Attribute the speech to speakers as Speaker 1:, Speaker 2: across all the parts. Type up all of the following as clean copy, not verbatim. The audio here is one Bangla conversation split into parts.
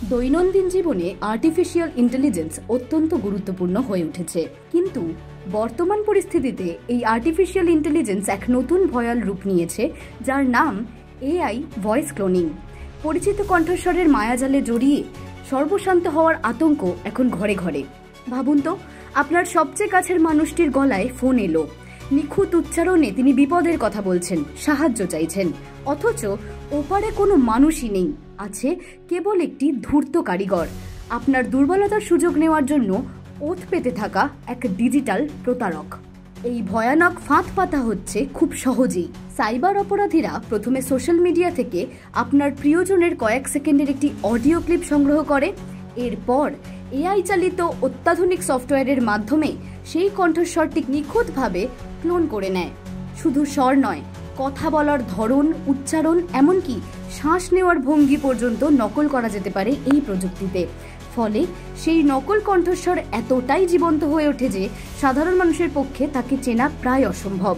Speaker 1: দৈনন্দিন জীবনে আর্টিফিশিয়াল ইন্টেলিজেন্স অত্যন্ত গুরুত্বপূর্ণ হয়ে উঠেছে, কিন্তু বর্তমান পরিস্থিতিতে এই আর্টিফিশিয়াল ইন্টেলিজেন্স এক নতুন ভয়াল রূপ নিয়েছে, যার নাম এআই ভয়েস ক্লোনিং। পরিচিত কণ্ঠস্বরের মায়াজালে জড়িয়ে সর্বশান্ত হওয়ার আতঙ্ক এখন ঘরে ঘরে। ভাবুন তো, আপনার সবচেয়ে কাছের মানুষটির গলায় ফোন এলো, নিখুঁত উচ্চারণে তিনি বিপদের কথা বলছেন, সাহায্য চাইছেন, অথচ ওপারে কোনো মানুষই নেই, আছে কেবল একটি ধূর্ত কারিগর, আপনার দুর্বলতার সুযোগ নেওয়ার জন্য ওত পেতে থাকা এক ডিজিটাল প্রতারক। এই ভয়ানক ফাঁদ পাতা হচ্ছে খুব সহজেই। সাইবার অপরাধীরা প্রথমে সোশ্যাল মিডিয়া থেকে আপনার প্রিয়জনের কয়েক সেকেন্ডের একটি অডিও ক্লিপ সংগ্রহ করে, এরপর এআই চালিত অত্যাধুনিক সফটওয়্যারের মাধ্যমে সেই কণ্ঠস্বরটি নিখুঁতভাবে ক্লোন করে নেয়। শুধু স্বর নয়, কথা বলার ধরন, উচ্চারণ, এমনকি শ্বাস নেওয়ার ভঙ্গি পর্যন্ত নকল করা যেতে পারে এই প্রযুক্তিতে। ফলে সেই নকল কণ্ঠস্বর এতটাই জীবন্ত হয়ে ওঠে যে সাধারণ মানুষের পক্ষে তাকে চেনা প্রায় অসম্ভব।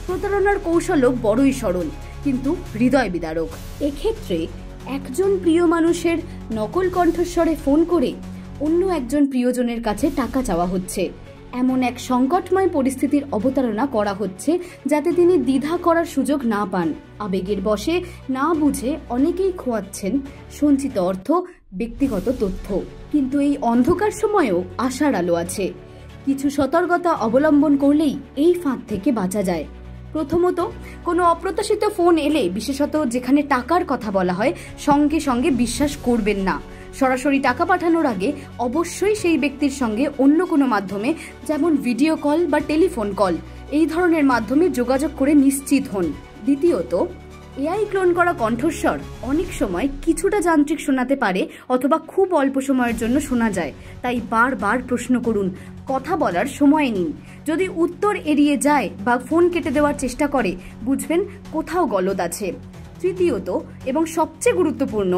Speaker 1: প্রতারণার কৌশলও বড়ই সরল, কিন্তু হৃদয় বিদারক। এক্ষেত্রে একজন প্রিয় মানুষের নকল কণ্ঠস্বরে ফোন করে অন্য একজন প্রিয়জনের কাছে টাকা চাওয়া হচ্ছে। এমন এক সংকটময় পরিস্থিতির অবতারণা করা হচ্ছে যাতে তিনি দ্বিধা করার সুযোগ না পান। আবেগের বশে না বুঝে অনেকেই খোয়াচ্ছেন সঞ্চিত অর্থ, ব্যক্তিগত তথ্য। কিন্তু এই অন্ধকার সময়েও আশার আলো আছে। কিছু সতর্কতা অবলম্বন করলেই এই ফাঁদ থেকে বাঁচা যায়। প্রথমত, কোনো অপ্রত্যাশিত ফোন এলে, বিশেষত যেখানে টাকার কথা বলা হয়, সঙ্গে সঙ্গে বিশ্বাস করবেন না। সরাসরি টাকা পাঠানোর আগে অবশ্যই সেই ব্যক্তির সঙ্গে অন্য কোনো মাধ্যমে, যেমন ভিডিও কল বা টেলিফোন কল, এই ধরনের মাধ্যমে যোগাযোগ করে নিশ্চিত হন। দ্বিতীয়ত, এআই ক্লোন করা কণ্ঠস্বর অনেক সময় কিছুটা যান্ত্রিক শোনাতে পারে অথবা খুব অল্প সময়ের জন্য শোনা যায়, তাই বারবার প্রশ্ন করুন, কথা বলার সময় নিন। যদি উত্তর এড়িয়ে যায় বা ফোন কেটে দেওয়ার চেষ্টা করে, বুঝবেন কোথাও গলদ আছে। তৃতীয়ত এবং সবচেয়ে গুরুত্বপূর্ণ,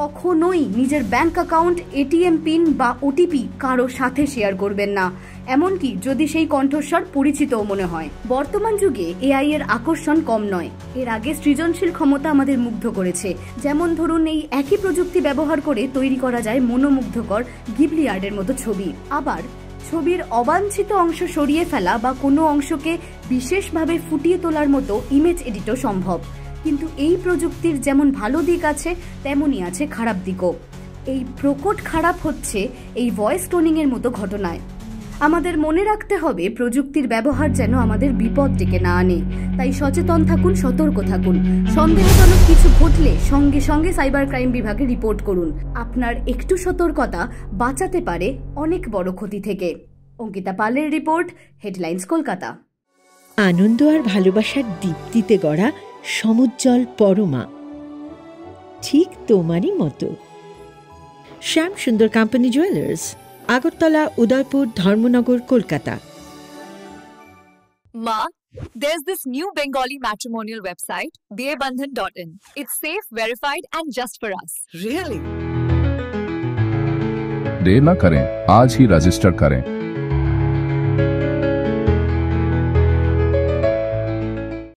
Speaker 1: কখনোই নিজের ব্যাংক অ্যাকাউন্ট, এটিএম পিন বা ওটিপি কারো সাথে শেয়ার করবেন না, এমনকি যদি সেই কণ্ঠস্বর পরিচিতও মনে হয়। বর্তমান যুগে এআই এর আকর্ষণ কম নয়। এর আগে সৃজনশীল ক্ষমতা আমাদের মুগ্ধ করেছে, যেমন ধরুন এই একই প্রযুক্তি ব্যবহার করে তৈরি করা যায় মনোমুগ্ধকর গিবলি আর্টের মতো ছবি। আবার ছবির অবাঞ্ছিত অংশ সরিয়ে ফেলা বা কোনো অংশকে বিশেষভাবে ফুটিয়ে তোলার মতো ইমেজ এডিটও সম্ভব। কিন্তু এই প্রযুক্তির যেমন ভালো দিক আছে, তেমনই আছে খারাপ দিকও। এই প্রকট খারাপ হচ্ছে এই ভয়েস ক্লোনিং এর মতো ঘটনায়। আমাদের মনে রাখতে হবে, প্রযুক্তির ব্যবহার যেন আমাদের বিপদ ডেকে না আনে। তাই সচেতন থাকুন, সতর্ক থাকুন। সন্দেহজনক কিছু ঘটলে সঙ্গে সঙ্গে সাইবার ক্রাইম বিভাগে রিপোর্ট করুন। আপনার একটু সতর্কতা বাঁচাতে পারে অনেক বড় ক্ষতি থেকে। অঙ্কিতা পালের রিপোর্ট, হেডলাইন্স কলকাতা।
Speaker 2: আনন্দ আর ভালোবাসার দীপ্তিতে গড়া সমুজ্জ্বল পরমা, ঠিক তোমারই মতো। শ্যাম সুন্দর company jewellers, Agartala, Udaipur, Dharmanagar, Kolkata.
Speaker 3: Ma, there's this new Bengali matrimonial website, BearBandhan.in. It's safe, verified, and just for us.
Speaker 4: Really?
Speaker 5: देर न करें, आज ही रजिस्टर करें।